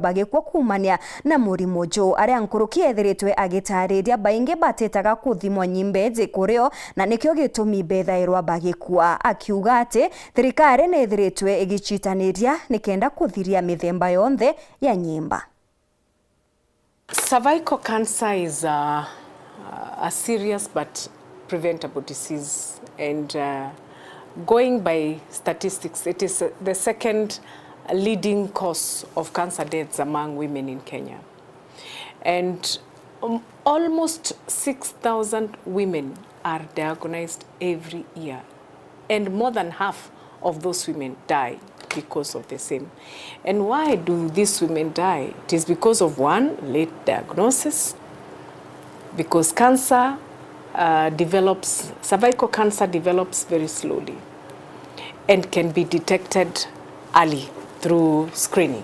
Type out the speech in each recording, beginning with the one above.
bagekwo kumania na murimo jo aria nkuruki ethiritwe agitariria baingi batetaga kuthimwa nyimbe njikurio na nikyo gitumi bethairwa bagekwa akiuga ati thirikari ni ethiritwe igichitaniria nikenda kuthiria mithemba yonthe ya nyimba. Cervical cancer is a serious but preventable disease, and going by statistics, it is the second leading cause of cancer deaths among women in Kenya. And almost 6,000 women are diagnosed every year, and more than half of those women die because of the same. And why do these women die? It is because of one, late diagnosis, because cancer cervical cancer develops very slowly and can be detected early through screening.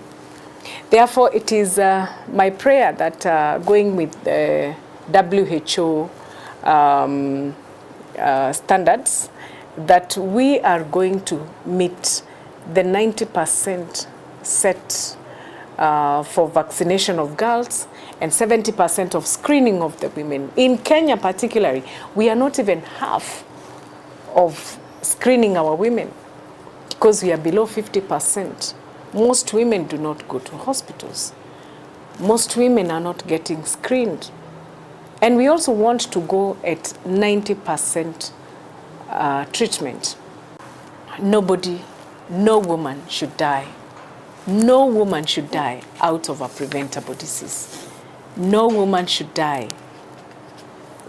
Therefore, it is my prayer that going with the WHO standards, that we are going to meet the 90% set for vaccination of girls and 70% of screening of the women. In Kenya particularly, we are not even half of screening our women because we are below 50%. Most women do not go to hospitals. Most women are not getting screened. And we also want to go at 90% treatment. No woman should die. No woman should die out of a preventable disease. No woman should die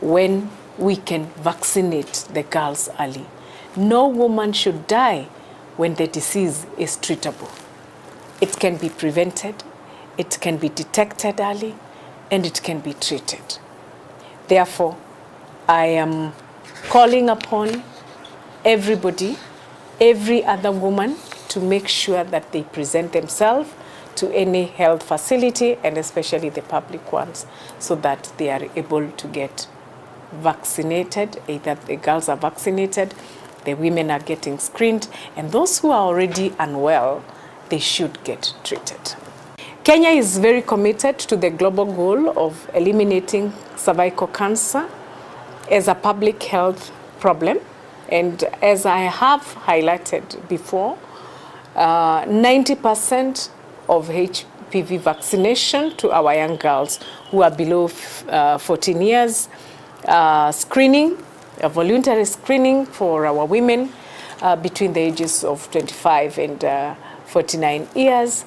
when we can vaccinate the girls early. No woman should die when the disease is treatable. It can be prevented, it can be detected early, and it can be treated. Therefore, I am calling upon everybody, every other woman, to make sure that they present themselves to any health facility, and especially the public ones, so that they are able to get vaccinated. Either the girls are vaccinated, the women are getting screened, and those who are already unwell, they should get treated. Kenya is very committed to the global goal of eliminating cervical cancer as a public health problem. And as I have highlighted before, 90% of HPV vaccination to our young girls who are below 14 years, screening, a voluntary screening for our women between the ages of 25 and 49 years,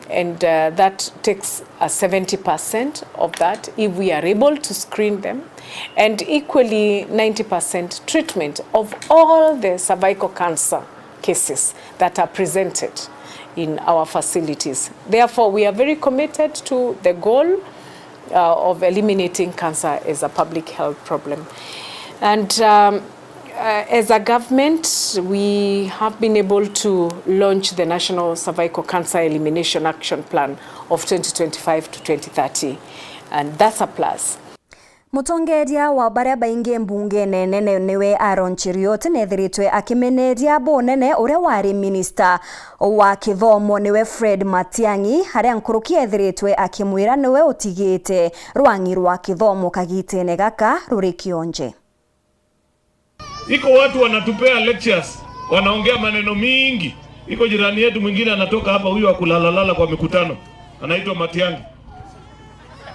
and that takes 70% of that if we are able to screen them, and equally 90% treatment of all the cervical cancer cases that are presented in our facilities. Therefore, we are very committed to the goal of eliminating cancer as a public health problem. And as a government, we have been able to launch the National Cervical Cancer Elimination Action Plan of 2025 to 2030, and that's a plus. Mutongeria wa baria baingi mbunge nene niwe Aaron Cheruiyot nethiritwe akimeneria bonene uria wari minister wa kithomo niwe Fred Matiang'i haria nkuruki ethiritwe akimwira niwe utigite rwangi rwa kithomo kagitene gaka ruri kionje. Iko watu wanatupea lectures, wanaongea maneno mingi. Iko jirani yetu mwingine anatoka hapa, huyu akulalalala kwa mikutano, anaitwa Matiang'i.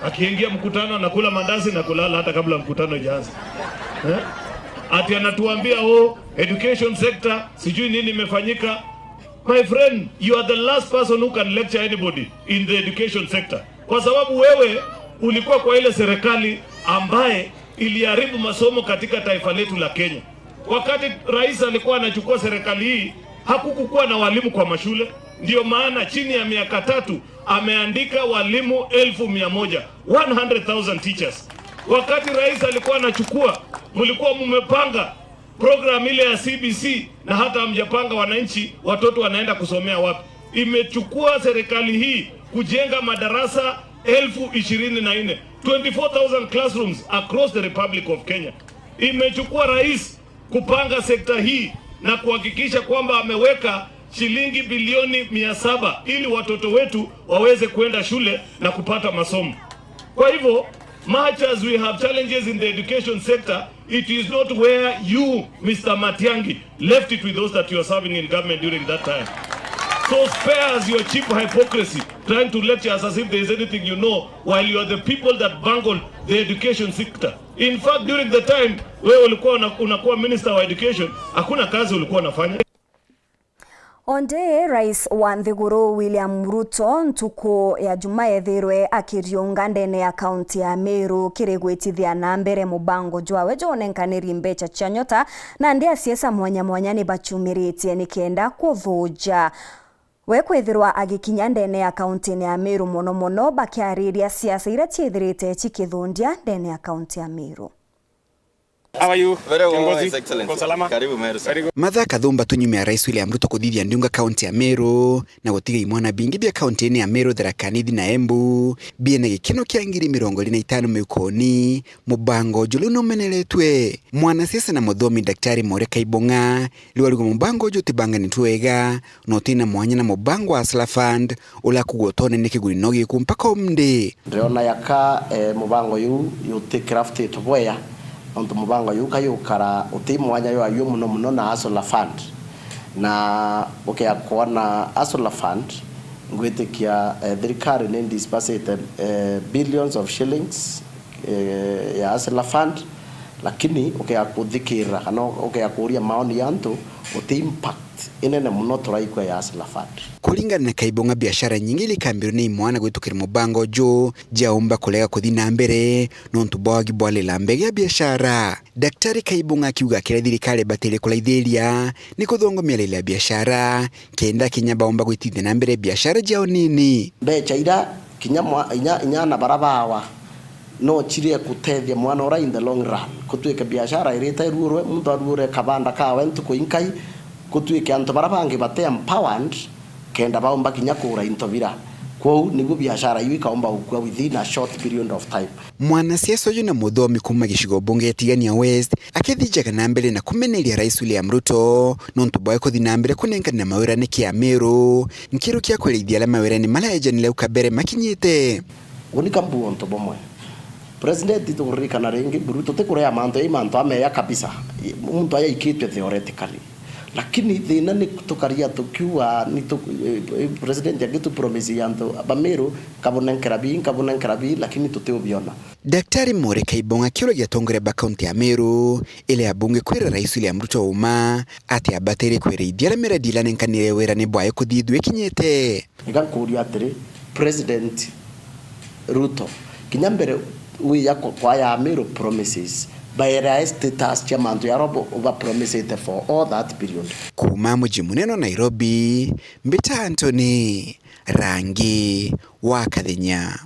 Akiingia mkutano anakula mandazi na kulala hata kabla mkutano ijaanza. Ati anatuambia education sector sijui nini imefanyika. My friend, you are the last person who can lecture anybody in the education sector. Kwa sababu wewe ulikuwa kwa ile serikali ambaye iliharibu masomo katika taifa letu la Kenya. Wakati rais alikuwa anachukua serikali hii, hakukukuwa na walimu kwa mashule. Ndio maana chini ya miaka 3 ameandika walimu 1,100, 100,000 teachers. Wakati rais alikuwa anachukua, mlikuwa mmepanga program ile ya CBC na hata hamjapanga wananchi watoto wanaenda kusomea wapi. Imechukua serikali hii kujenga madarasa 24,000, 24,000 classrooms across the Republic of Kenya. Imechukua rais kupanga sekta hii na kuhakikisha kwamba ameweka shilingi bilioni 700 ili watoto wetu waweze kwenda shule na kupata masomo. Kwa hivyo, much as we have challenges in the education sector, it is not where you, Mr. Matiang'i, left it with those that you are serving in government during that time. So spare us your cheap hypocrisy, trying to lecture us as if there is anything you know, while you are the people that bungled the education sector. In fact, during the time wewe ulikuwa unakuwa minister wa education, hakuna kazi ulikuwa unafanya. Onde Rais wa Nthiguru William Ruto ntuku ya juma ethirwe akiriunga ndene ya kaunti ya Meru kirigwitithia na mbere mubango jwawe jonenkaniri mbecha cia nyota na ndia siasa mwanya mwanya ni bachumiritie nikenda kuvuja. We kwithirwa agikinya ndene ya kaunti ya Meru muno muno bakiariria siasa ira ciithirite cikithundia ndene ya kaunti ya Meru. How are you? Very well, His Excellency. Karibu Meru. Matha kathumba tunyumia Rais William Ruto kuthithia ndiunga kaunti ya Meru na gutiga imwana bingi bia kaunti ya Meru Tharaka Nithi na Embu biena gikino kia 2025 mukoni mubango julu no meneletwe mwana siasa na muthomi Daktari More Kaibonga liwaligo mubango jo tibanga nitwega no tina mwanya na mubango wa Hustler Fund ula kugotone nikiguri nogi kumpaka omde ndona yaka mubango yu yuti crafted boya onto mubango yu kayukara utimu wanya yu ayu muno na Hustler Fund na akona Hustler Fund ngwetikia thirikari ni disbursed billions of shillings ya Hustler Fund lakini akuthikira kana akuria maoni yantu uti impact inene muno turaikwa ya Hustler Fund. Kulingana na Kaibonga biashara nyingi likambiro ni mwana gwitukira mubango jo jaumba kulega kuthina mbere nontu bwagi bwale lambege ya biashara. Daktari Kaibonga akiuga kile thirikari batele kulaithiria ni kuthongomia ile ya biashara kenda kinyamba omba gwitithia na mbere biashara jao nini becha ira inya na barabawa no chirie kutethia mwana ora in the long run kutuika biashara irita irurwe muntu arure kabanda kawe ntuko inkai kutuika antu barabangi bate empowered kenda baomba kinya kura intovira kwou nigu biashara yu ikaomba ukua within a short period of time. Mwana siasa uyu na muthomi kuma gicigo bunge ya Tigania West akithijaga na mbere na kumeneria Rais William Ruto nontu bwae kuthi na mbere kunenkana mawira ni kia Meru nkiru kia kwelithia la mawira ni mala ejanile ukabere makinyite unika mbuonto bomwe President tukurika na rengi Ruto tekurea manto ameya kabisa muntu aya ikitwe theoretically lakini thina ni tukaria tukiwa ni president yagitu promise yanto Bameru kabunenkerabi lakini tuteubiona. Daktari More Kaibonga kilo gitongore ba kaunti ya Meru ile abunge kwira Rais William Ruto uma ati abatere kwira idiala mera dilane nkanire wera ne bwaye kuthithwe kinyete igakuria atiri President Ruto kinyambere we yako kwa ya Meru promises by status chairman ya robo over promised for all that period. Kuma muji muneno Nairobi Mbita Anthony Rangi wa Kathenya.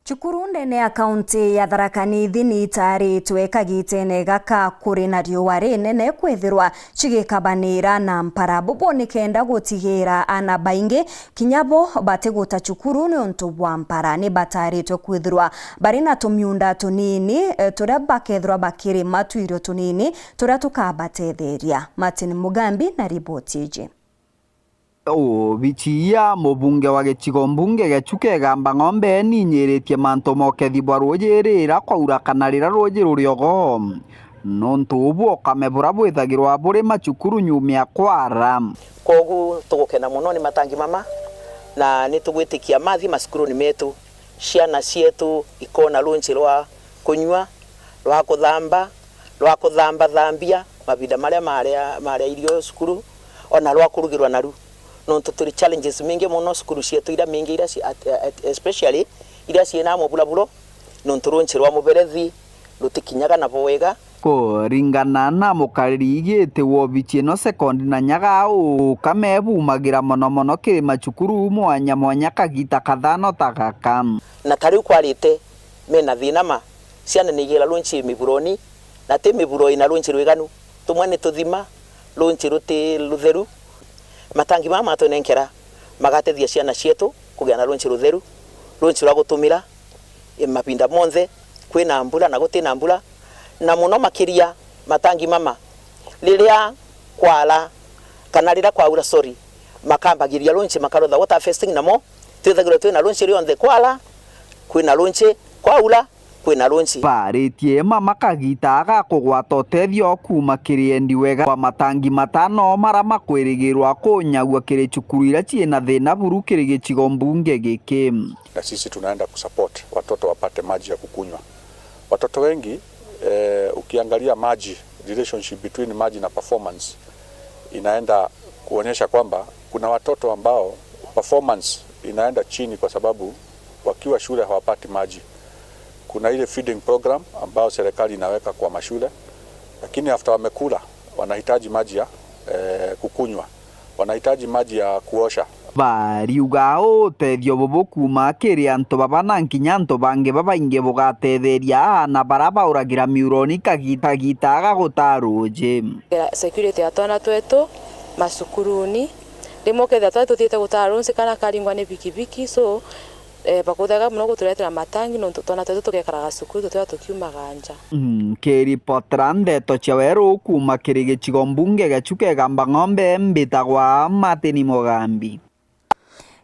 Chukuru ndene ya kaunti ya Tharaka Nithi ni itaritwe kagitene gaka kuri na riũa rinene kwithirwa chigikabanira na mpara bubo nikenda gutigira ana baingi kinyabo batiguta chukuru ni untu bwa mpara ni bataritwe kwithirwa bari na tumiunda tunini turia bakethirwa bakiri matuiro tunini turia tukabatetheria. Martin Mugambi na ripoti iji. Bichia mubunge wa gicigo mbunge gechuke gamba ng'ombe ni nyeretie manto mokethi bwa rujirira kwaura kanarira ruji ruriogo nontu ubu kamebura bwithagirwa buri machukuru nyumia kwara kogu tugukena muno ni matangi mama na nitugwitikia mathi masukuru ni metu ciana cietu ikona lunchi rwa kunywa rwa kuthamba thambia mabinda maria irio sukuru ona rwa kurugirwa naru no tuli challenges mingi muno sukuru cietu ira mingi ira especially ira ciena mubulabulo no turunchirwa muberethi rutikinyaga na bwega ko ringana na mukariri igite wobichie no second na nyaga kamebu magira mono kiri machukuru mwanya kagita kathano takaka na tari kwarite mena thinama ciana nigira lunchi miburoni na te miburo ina lunchi rwiganu tumwe tuthima lunchi ruti lutheru matangi mama tunenkera magatethia ciana cietu kugia na lunchi rutheru lunchi rwa gutumira mapinda monthe kwina mbura na gutina mbura na muno makiria matangi mama liria kwala kana rira kwaura makambagiria lunch makarotha water festing namo twithagirwo twina lunch ri on the kwala kwina lunch kwaula kwina lunch baritie makagita agakugwata ũteithio kuma kiriendi wega kwa matangi matano mara makwirigirwa kunyagua kiri cukuru ira ciina thina buru kiri gicigo mbunge giki. Na sisi tunaenda kusupport watoto wapate maji ya kukunywa. Watoto wengi ukiangalia maji, relationship between maji na performance inaenda kuonyesha kwamba kuna watoto ambao performance inaenda chini kwa sababu wakiwa shule hawapati maji. Kuna ile feeding program ambao serikali inaweka kwa mashule, lakini after wamekula wanahitaji maji ya kukunywa, wanahitaji maji ya kuosha. Bariuga ũteithio bubu kuma kĩrĩ antu baba na nginya antu bangi babaingi bugatetheria na bara bauragira miuroni kagita agagũtarũnje. Security atwana twetu masukuruni rimwe ketha twatu thiete gutarũnje kana karingwa ni bikibiki so bakuthaga muno guturetera matangi no twana twetu tugekaraga cukuru tutwa tukiumaga nja. Kĩripotera Ndeto Cheweru kuma kĩrĩ gĩcigo mbunge gĩa Chukegamba Ng'ombe mbitagwa Martin Mugambi.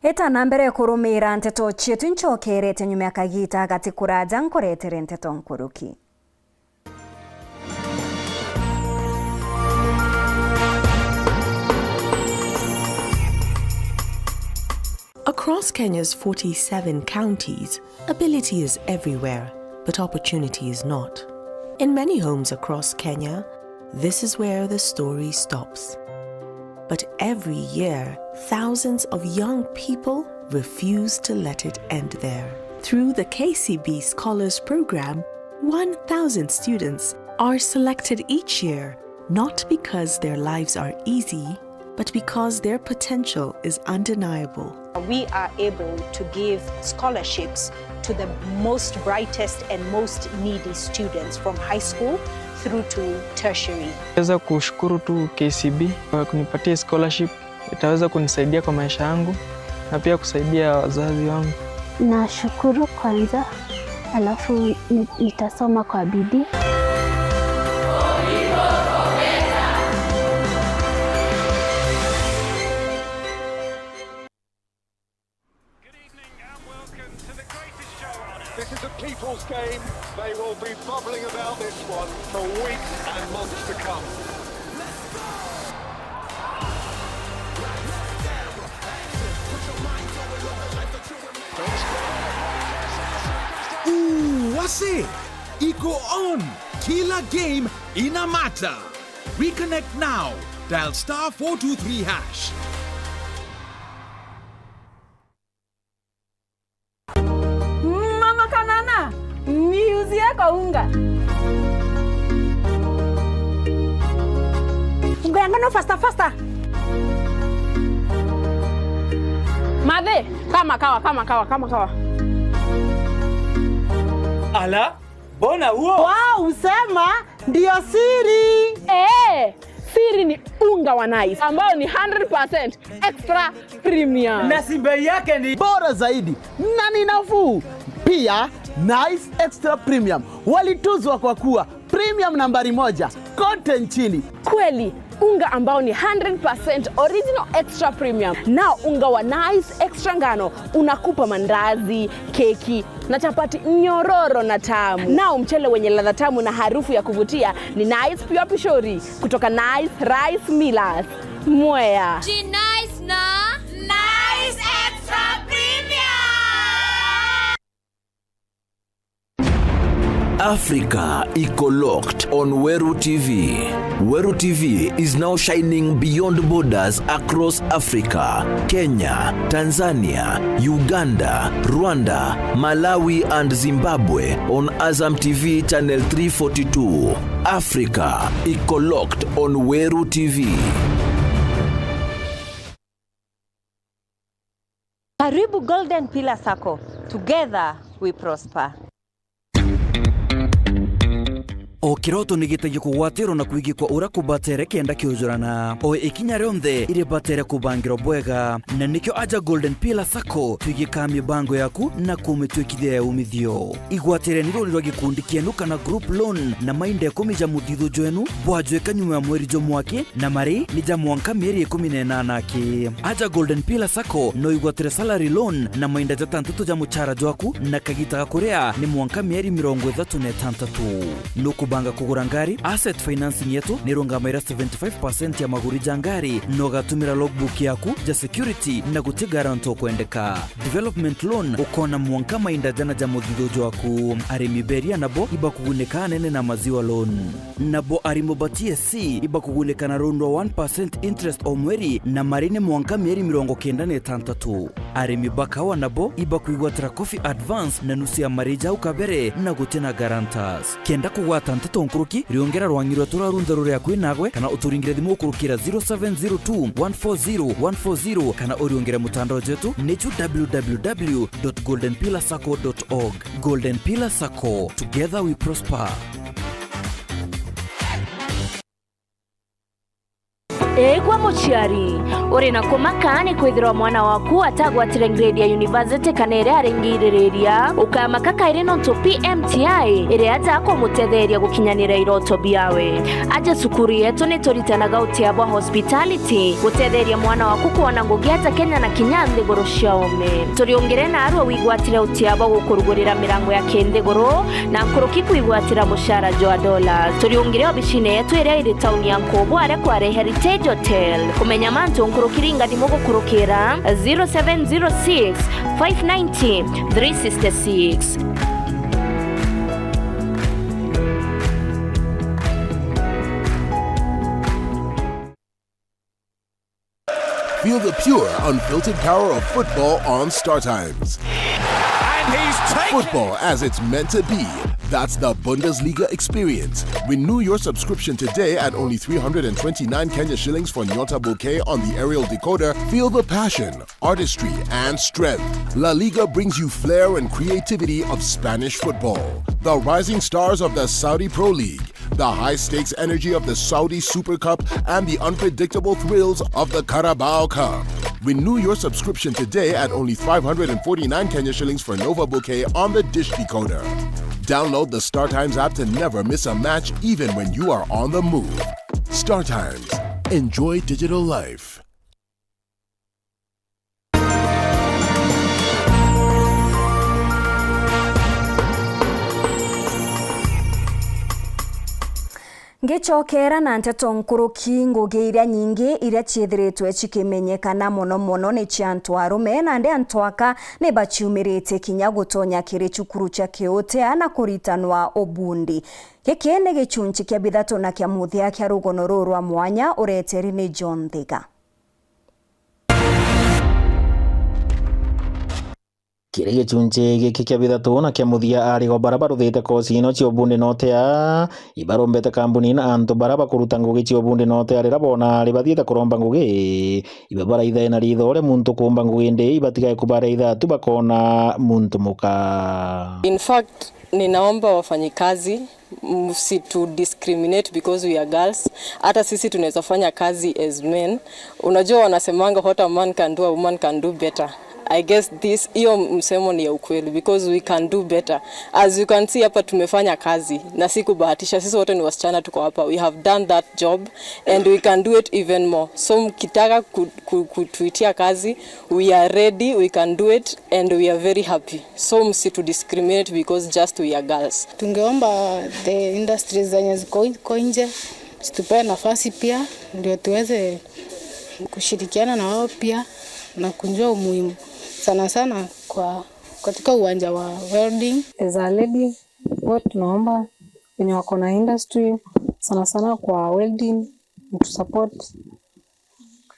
Etana mbere kurumira nteto chetu nchokerete nyuma kagita gati kuraja nkoretere nteto nkuruki. Across Kenya's 47 counties, ability is everywhere, but opportunity is not. In many homes across Kenya, this is where the story stops. But every year, thousands of young people refuse to let it end there. Through the KCB Scholars Program, 1,000 students are selected each year, not because their lives are easy, but because their potential is undeniable. We are able to give scholarships to the most brightest and most needy students from high school through to tertiary. Naweza kushukuru tu KCB kwa kunipatia scholarship, itaweza kunisaidia kwa maisha yangu na pia kusaidia wazazi wangu. Nashukuru kwanza, alafu nitasoma kwa bidii. This is a people's game. They will be bubbling about this one for weeks and months to come. Wase, iko on. Kila game ina matter. Reconnect now. Dial *423#. Mama Kanana, niuzie kwa unga. Unga yangu no faster. Madhe, kama kawa. Ala, bona huo? Wow, usema ndio siri. Siri ni unga wa Nice ambao ni 100% extra premium. Na bei yake ni bora zaidi na ni nafuu. Pia Nice Extra Premium walituzwa kwa kuwa premium nambari 1 kote nchini. Kweli, unga ambao ni 100% original extra premium. Nao unga wa Nice Extra ngano unakupa mandazi, keki na chapati nyororo na tamu. Nao mchele wenye ladha tamu na harufu ya kuvutia ni Nice Pure Pishori kutoka Nice Rice Millers, Mwea. Nice na Nice Extra Premium. Africa iko locked on Weru TV. Weru TV is now shining beyond borders across Africa. Kenya, Tanzania, Uganda, Rwanda, Malawi and Zimbabwe on Azam TV channel 342. Africa iko locked on Weru TV. Karibu Golden Pillar Sacco. Together we prosper. o kiroto nigitagia kugwatiro na kwigikwa ura kubatere kenda kiujurana o ikinya rionthe iri batere kubangiro bwega na nikyo aja Golden Pillar Sacco twigika mibango yaku na kumitwikithia ya umithio igwatire niro niro gikundi kienu kana group loan na mainde kumija muthithu jwenu bwajweka nyuma ya mweri jomwaki na mari ni jamwanka mieri 18 ki aja Golden Pillar Sacco no igwatire salary loan na mainde jatantutu ja muchara jwaku na kagita kurea ni mwanka mieri 36 no kubanga kugura ngari asset financing yetu ni rungamaira 75% ya maguri jangari no gatumira logbook yaku ja security na guti garanto kwendeka development loan ukona mwanka mainda jana ja muthithu jwaku arimi beria nabo iba kuguneka nene na maziwa loan nabo arimo batie si iba kuguneka na rondo 1% interest o mweri na marine mwanka mieri 96 arimi bakawa nabo iba kuigwatira coffee advance na nusu ya marija ukabere na gutena garantas kenda kugwata nteto nkuruki riongera rwangirwa turarunza rure yakwinagwe kana uturingire thimu kurukira 0702140140 kana oriongera mutandao jetu nechu www.goldenpillarsacco.org. Golden Pillar Sacco, together we prosper. Egwa muciari uri na kumakane kwithirwa mwana waku atagwatire grade ya university kana ire aringiriria ukamaka kaire nonto PMTI ire atako mutetheria gukinyanira iroto biawe aje sukuru yetu ni turitanaga utiabwa hospitality gutetheria mwana waku kuona ngugiata Kenya na Kinyanthi goro ciaome turiongere na arwa wigwatire utiabwa gukurugurira mirango ya Kendegoro na kuruki kwigwatira mushara jwa dollars turiongere obishine yetu ire ire town ya Nkobo are kware Heritage Hotel kumenya manto nkurukiringa dimogo kurukira 0706 590 366. Feel the pure, unfiltered power of football on Star Times. And he's taken Football as it's meant to be. That's the Bundesliga experience. Renew your subscription today at only 329 Kenya shillings for Nyota Bouquet on the aerial decoder. Feel the passion, artistry, and strength. La Liga brings you flair and creativity of Spanish football. The rising stars of the Saudi Pro League, the high-stakes energy of the Saudi Super Cup, and the unpredictable thrills of the Carabao Cup. Renew your subscription today at only 549 Kenya shillings for Nova Bouquet on the Dish Decoder. Download the Star Times app to never miss a match, even when you are on the move. Star Times. Enjoy digital life. Ngicokera na nteto nkuruki ngugi iria nyingi iria ciithiritwe cikimenyekana muno ni cia antu arume na ndi antu aka ni baciumirite kinya gutonya kiri cukuru cia kiutea na kuritanwa ubundi giki ni gicunci kia bithatu na kia muthia kia rugono rwa mwanya ureteri ni John Thiga. Kiri gicunci giki kia bithatu na kia muthia ari go baraba ruthite kosi ino cio bundi notea ibarombete kambuni na antu baraba kuruta ngugi cio bundi notea rira bona ri bathiite kuromba ngugi ibabara ithe na ritho re muntu kumba ngugi ndi ibatigae kubara itha tu bakona muntu muka. In fact ninaomba wafanyikazi msitu discriminate because we are girls. Hata sisi tunaweza fanya kazi as men. Unajua wanasemanga what a man can do a woman can do better. I guess hiyo msemo ni ya ukweli because we can do better. As you can see hapa tumefanya kazi na si kubahatisha, sisi wote ni wasichana tuko hapa. We have done that job and we can do it even more. So mkitaka kutuitia kazi, we are ready, we can do it and we are very happy. So msitu discriminate because just we are girls. Tungeomba the industries zenye ziko nje situpe nafasi pia ndio tuweze kushirikiana na wao pia na kujua umuhimu sana sana kwa katika uwanja wa welding. As a lady, what tunaomba wenye wako na industry sana sana kwa welding mtu support,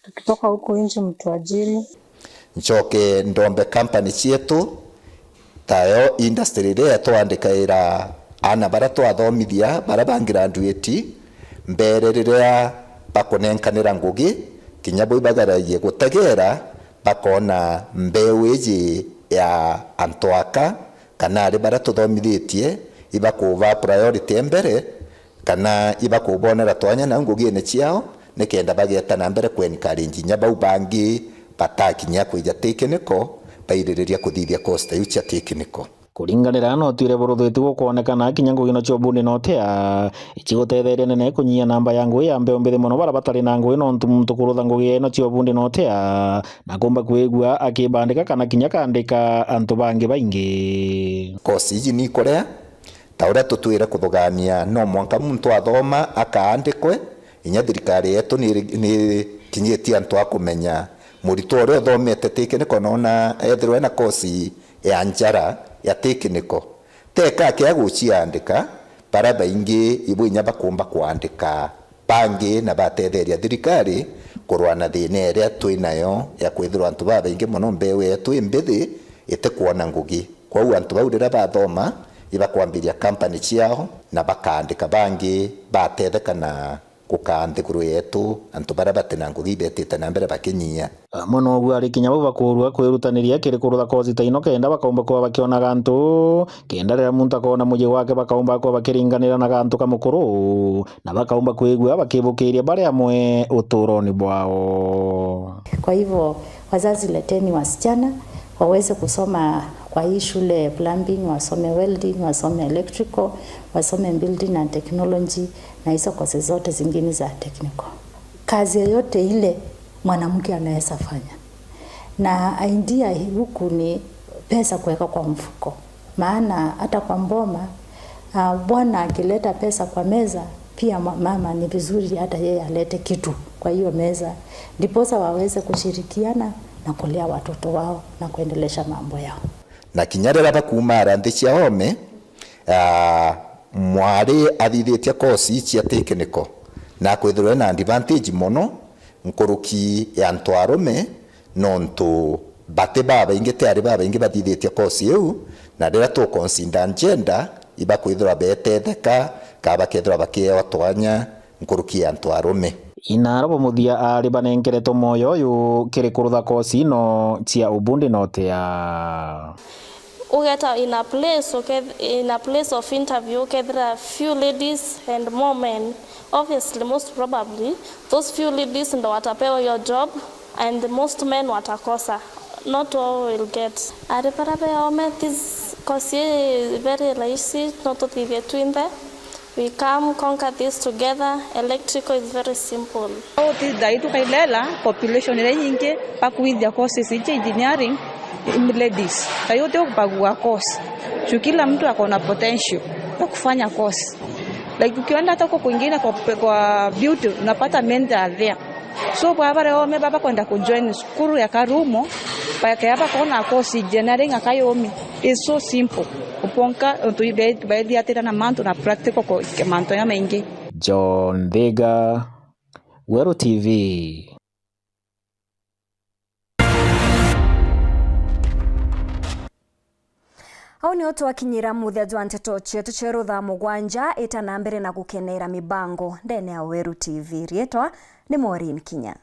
tukitoka huko nje mtu ajiri. Nchoke ndombe company cietu tayo industry ire twandikaira ana bara twathomithia bara bangraduate mbere riria bakonenkanira ngugi kinya boi bagaragie gutegera bakona mbeu iji ya antoaka kana ari bara tuthomithitie ibakuva priority mbere kana iba kubonera twanya na ngugine ciao nikenda bageta na mbere kwencourage nya bau bangi batakinya kwija tekiniko baiririria kuthithia costa yu cia tekiniko kuringanira no twire buruthitu gukonekana kinya ngugino cio bundi notea ichigotetheria nene kunyia namba ya ngui ya mbeo mbithi muno bara batari na ngui no ntu kurutha ngugi ino cio bundi notea na kumba kwigua akibandika kana kinya kandika antu bangi baingi kosi iji ni korea taura tutwira kuthugania no mwanka muntu athoma akaandikwe inya thirikari yetu ni kinyetie antu akumenya murito ore thomete tekiniko nona ethirwe na kosi ya njara ya tekiniko teka kia guciandika para baingi ibu inya bakumba kuandika bangi na batetheria thirikari kurwana thine ria twinayo ya kwithirwa antu baingi muno mbewe yetu imbithi ite kuona ngugi kwa antu baurira bathoma iba kwambiria company ciao na bakaandika bangi batethekana kukanthikuru yetu antu bara batena ngugi betete na mbere bakinyia muno gwa rikinya bo bakurua kwirutaniria kiri kurutha kozi taino kenda bakaumba kwa bakiona gantu kenda rira muntu akona muji wake bakaumba kwa bakiringanira na gantu kamukuru na bakaumba kwigua bakibukiria bare amwe uturoni bwao. Kwa hivyo wazazi, leteni wasichana waweze kusoma kwa hii shule plumbing, wasome welding, wasome electrical, wasome building and technology na hizo kozi zote zingine za technical. Kazi yoyote ile mwanamke anaweza fanya. Na idea huku ni pesa kuweka kwa mfuko. Maana hata kwa mboma bwana akileta pesa kwa meza, pia mama ni vizuri hata yeye alete kitu kwa hiyo meza, ndiposa waweze kushirikiana na kulea watoto wao na kuendelesha mambo yao. Na kinyarira bakumara nthi cia home mwari athithitie kosi cia tekiniko na kwithirwe na advantage muno nkuruki ya antu arume nontu bate baba ingi tari baba ingi bathithitie kosi yu na rira tu consider gender iba kwithirwa betetheka kaba kethirwa bakiewa twanya nkuruki ya antu arume inarabo muthia ari banengereto moyo yu kiri kurutha kosi no cia ubundi notea ugeta in a place of interview there are few ladies and more men. Obviously, most probably those few ladies ndo watapewa your job and most men watakosa. Not all will get. This course is very rahisi, not to be between them. We come conquer this together. Electrical is very simple. Daitu kailela population ile nyingi pakuidya courses ya engineering in ladies. Tayote kupagua course. Kila mtu akona potential ya kufanya course. Like ukienda hata kwa kwingine kwa beauty unapata men there. So kwa habari wao baba kwenda kujoin skuru ya Karumo paka hapa kona course engineering akayomi. It's so simple. Uponka baadhi hata na manto na practical kwa manto ya mengi. John Thega, Weru TV. Au ni oto wakinyira muthia jwa nteto chetu cherutha mugwanja ita na mbere na gukenera mibango ndene ya Weru TV. Rietwa ni Maureen Kinya.